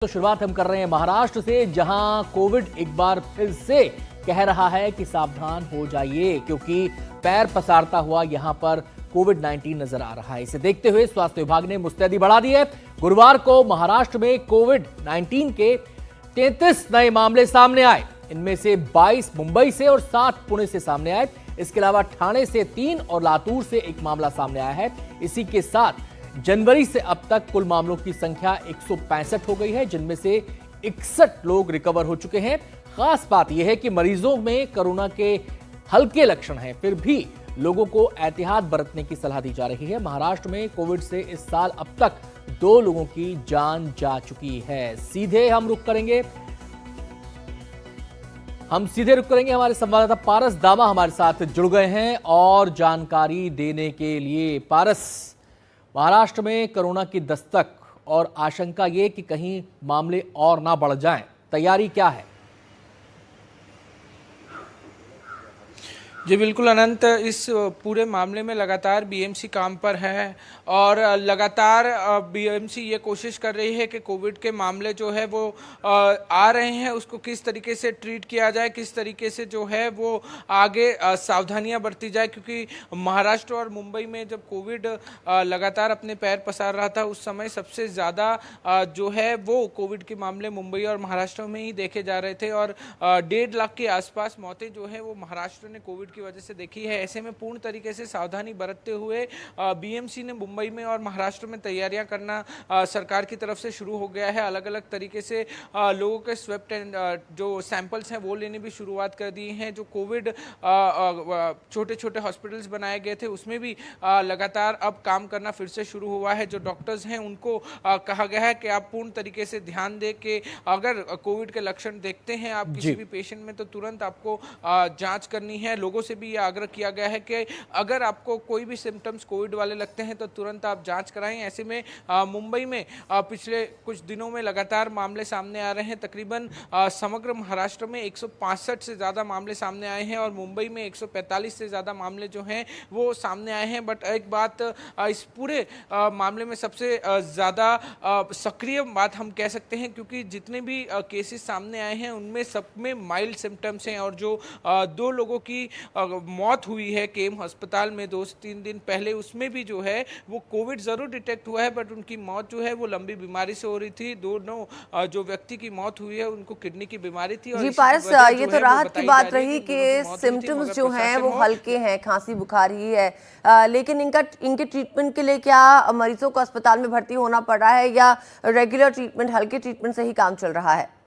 तो शुरुआत हम कर रहे हैं महाराष्ट्र से, जहां कोविड एक बार फिर से कह रहा है कि सावधान हो जाइए, क्योंकि पैर पसारता हुआ यहां पर कोविड-19 नजर आ रहा है। इसे देखते हुए स्वास्थ्य विभाग ने मुस्तैदी बढ़ा दी है। गुरुवार को महाराष्ट्र में कोविड-19 के 33 नए मामले सामने आए। इनमें से 22 मुंबई से और 7 पुणे से सामने आए। इसके अलावा ठाणे से 3 और लातूर से 1 मामला सामने आया है। इसी के साथ जनवरी से अब तक कुल मामलों की संख्या 165 हो गई है, जिनमें से 61 लोग रिकवर हो चुके हैं। खास बात यह है कि मरीजों में कोरोना के हल्के लक्षण हैं, फिर भी लोगों को एहतियात बरतने की सलाह दी जा रही है। महाराष्ट्र में कोविड से इस साल अब तक 2 लोगों की जान जा चुकी है। सीधे रुख करेंगे हमारे संवाददाता पारस दामा हमारे साथ जुड़ गए हैं और जानकारी देने के लिए। पारस, महाराष्ट्र में कोरोना की दस्तक और आशंका ये कि कहीं मामले और ना बढ़ जाएं, तैयारी क्या है? जी बिल्कुल अनंत, इस पूरे मामले में लगातार बीएमसी काम पर है और लगातार बीएमसी ये कोशिश कर रही है कि कोविड के मामले जो है वो आ रहे हैं उसको किस तरीके से ट्रीट किया जाए, किस तरीके से जो है वो आगे सावधानियां बरती जाए, क्योंकि महाराष्ट्र और मुंबई में जब कोविड लगातार अपने पैर पसार रहा था उस समय सबसे ज़्यादा जो है वो कोविड के मामले मुंबई और महाराष्ट्र में ही देखे जा रहे थे और 1.5 लाख के आसपास मौतें जो है वो महाराष्ट्र ने कोविड की वजह से देखी है। ऐसे में पूर्ण तरीके से सावधानी बरतते हुए बीएमसी ने मुंबई में और महाराष्ट्र में तैयारियां करना सरकार की तरफ से शुरू हो गया है। अलग अलग तरीके से लोगों के स्वैब जो सैंपल्स हैं वो लेने भी शुरुआत कर दी हैं। जो कोविड छोटे छोटे हॉस्पिटल्स बनाए गए थे उसमें भी लगातार अब काम करना फिर से शुरू हुआ है। जो डॉक्टर्स हैं उनको कहा गया है कि आप पूर्ण तरीके से ध्यान दें कि अगर कोविड के लक्षण देखते हैं आप किसी भी पेशेंट में तो तुरंत आपको जांच करनी है। लोगों से भी यह आग्रह किया गया है कि अगर आपको कोई भी सिम्टम्स कोविड वाले लगते हैं तो तुरंत आप जांच कराएं। ऐसे में मुंबई में पिछले कुछ दिनों में लगातार मामले सामने आ रहे हैं। तकरीबन समग्र महाराष्ट्र में 165 से ज़्यादा मामले सामने आए हैं और मुंबई में 145 से ज़्यादा मामले जो हैं वो सामने आए हैं। बट एक बात इस पूरे मामले में सबसे ज़्यादा सक्रिय बात हम कह सकते हैं, क्योंकि जितने भी केसेस सामने आए हैं उनमें सब में माइल्ड सिम्टम्स हैं और जो 2 लोगों की मौत हुई है केम अस्पताल में 2 से 3 दिन पहले, उसमें भी जो है वो कोविड ज़रूर डिटेक्ट हुआ है बट उनकी मौत जो है वो लंबी बीमारी से हो रही थी। दोनों जो व्यक्ति की मौत हुई है उनको किडनी की बीमारी थी। और जी पारस, ये तो राहत की बात रही कि सिम्टम्स जो हैं वो हल्के हैं, खांसी बुखार ही है, लेकिन इनके ट्रीटमेंट के लिए क्या मरीजों को अस्पताल में भर्ती होना पड़ रहा है या रेगुलर ट्रीटमेंट, हल्के ट्रीटमेंट से ही काम चल रहा है?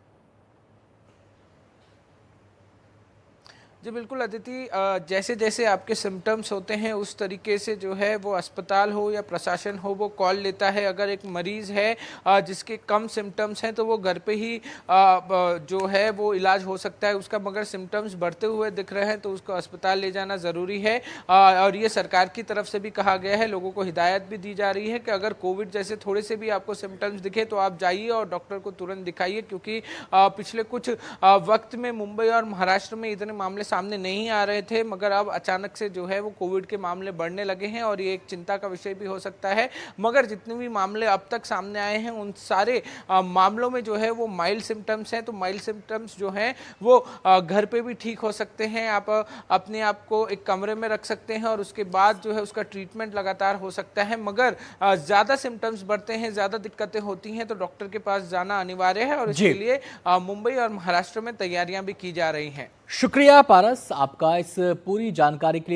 जी बिल्कुल अदिति, जैसे जैसे आपके सिम्टम्स होते हैं उस तरीके से जो है वो अस्पताल हो या प्रशासन हो वो कॉल लेता है। अगर एक मरीज़ है जिसके कम सिम्टम्स हैं तो वो घर पे ही जो है वो इलाज हो सकता है उसका, मगर सिम्टम्स बढ़ते हुए दिख रहे हैं तो उसको अस्पताल ले जाना ज़रूरी है। और ये सरकार की तरफ से भी कहा गया है, लोगों को हिदायत भी दी जा रही है कि अगर कोविड जैसे थोड़े से भी आपको सिम्टम्स दिखे तो आप जाइए और डॉक्टर को तुरंत दिखाइए, क्योंकि पिछले कुछ वक्त में मुंबई और महाराष्ट्र में इतने मामले सामने नहीं आ रहे थे, मगर अब अचानक से जो है वो कोविड के मामले बढ़ने लगे हैं और ये एक चिंता का विषय भी हो सकता है। मगर जितने भी मामले अब तक सामने आए हैं उन सारे मामलों में जो है वो माइल्ड सिम्टम्स हैं। तो माइल्ड सिम्टम्स जो हैं वो घर पे भी ठीक हो सकते हैं। आप अपने आप को एक कमरे में रख सकते हैं और उसके बाद जो है उसका ट्रीटमेंट लगातार हो सकता है। मगर ज़्यादा सिम्टम्स बढ़ते हैं, ज़्यादा दिक्कतें होती हैं तो डॉक्टर के पास जाना अनिवार्य है और इसके लिए मुंबई और महाराष्ट्र में तैयारियां भी की जा रही हैं। शुक्रिया पारस आपका इस पूरी जानकारी के लिए।